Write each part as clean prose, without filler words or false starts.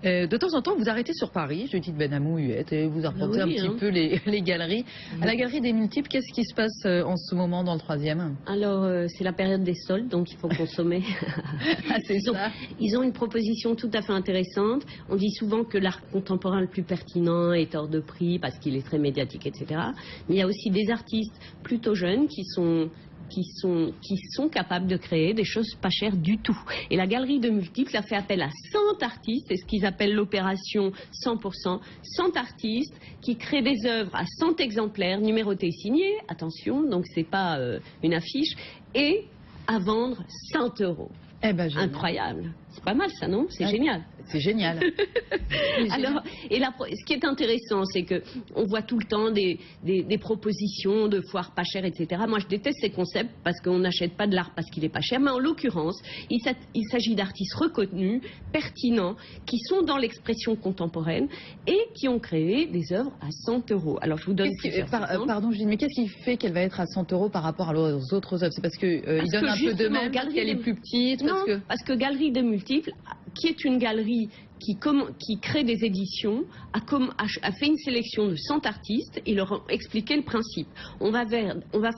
De temps en temps, vous arrêtez sur Paris, Judith Benamou-Huette, et vous arpentez un petit peu les galeries. À la Galerie des Multiples, qu'est-ce qui se passe en ce moment dans le 3e? Alors, c'est la période des soldes, donc il faut consommer. Ah, c'est ça. Ils ont une proposition tout à fait intéressante. On dit souvent que l'art contemporain le plus pertinent est hors de prix parce qu'il est très médiatique, etc. Mais il y a aussi des artistes plutôt jeunes qui sont capables de créer des choses pas chères du tout. Et la Galerie de Multiples a fait appel à 100 artistes, c'est ce qu'ils appellent l'opération 100%, 100 artistes qui créent des œuvres à 100 exemplaires, numérotés et signés, attention, donc c'est pas une affiche, et à vendre 100 €. Eh ben, incroyable. C'est pas mal ça, non? C'est génial. C'est génial. Alors, et là, ce qui est intéressant, c'est que on voit tout le temps des propositions de foires pas chères, etc. Moi, je déteste ces concepts parce qu'on n'achète pas de l'art parce qu'il est pas cher. Mais en l'occurrence, il s'agit d'artistes reconnus, pertinents, qui sont dans l'expression contemporaine et qui ont créé des œuvres à 100 €. Alors, je vous donne plusieurs exemples. Pardon, Julie, mais qu'est-ce qui fait qu'elle va être à 100 € par rapport aux autres œuvres? C'est parce qu'ils donnent un peu de même, parce qu'elle est plus petite? Non, parce que Galerie des Multiples, qui est une galerie qui crée des éditions, a fait une sélection de 100 artistes et leur a expliqué le principe. On va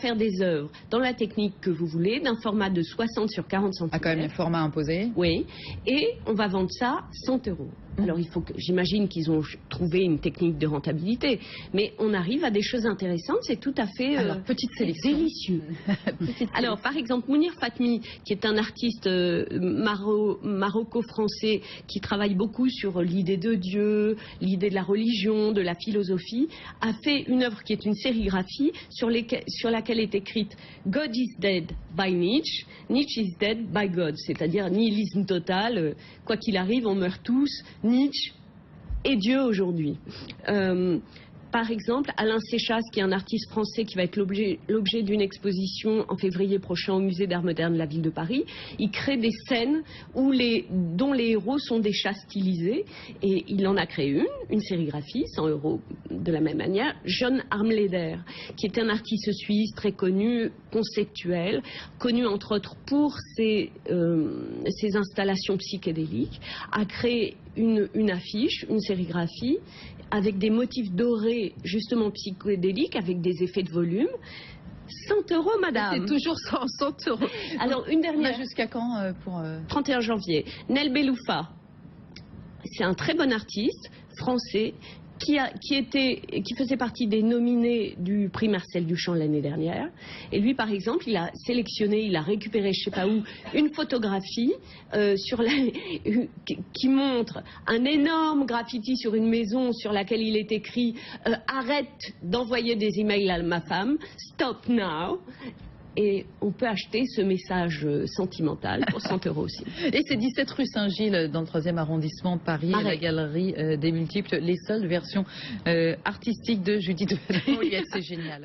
faire des œuvres dans la technique que vous voulez, d'un format de 60 sur 40 cm. Ah, quand même, le format imposé. Oui, et on va vendre ça 100 €. Alors, j'imagine qu'ils ont trouvé une technique de rentabilité, mais on arrive à des choses intéressantes, c'est tout à fait petite sélection. Délicieux. Alors, par exemple, Mounir Fatmi, qui est un artiste maroco-français qui travaille beaucoup sur l'idée de Dieu, l'idée de la religion, de la philosophie, a fait une œuvre qui est une sérigraphie sur laquelle est écrite God is dead by Nietzsche, Nietzsche is dead by God, c'est-à-dire nihilisme total, quoi qu'il arrive, on meurt tous, Nietzsche et Dieu aujourd'hui. Par exemple, Alain Séchasse, qui est un artiste français qui va être l'objet d'une exposition en février prochain au Musée d'Art Moderne de la ville de Paris, il crée des scènes dont les héros sont des chats stylisés, et il en a créé une sérigraphie, 100 € de la même manière. John Armleder, qui est un artiste suisse très connu, conceptuel, connu entre autres pour ses installations psychédéliques, a créé une affiche, une sérigraphie, avec des motifs dorés, justement psychédéliques, avec des effets de volume. 100 €, madame. C'est toujours 100 €. Alors, une dernière. Jusqu'à quand pour 31 janvier. Nel Beloufa, c'est un très bon artiste français qui faisait partie des nominés du prix Marcel Duchamp l'année dernière. Et lui, par exemple, il a sélectionné, il a récupéré, je ne sais pas où, une photographie qui montre un énorme graffiti sur une maison sur laquelle il est écrit arrête d'envoyer des emails à ma femme, stop now. Et on peut acheter ce message sentimental pour 100 € aussi. Et c'est 17 rue Saint-Gilles, dans le 3e arrondissement de Paris, à la Galerie des Multiples, les seules versions artistiques de Judith Benamou-Huette. C'est génial.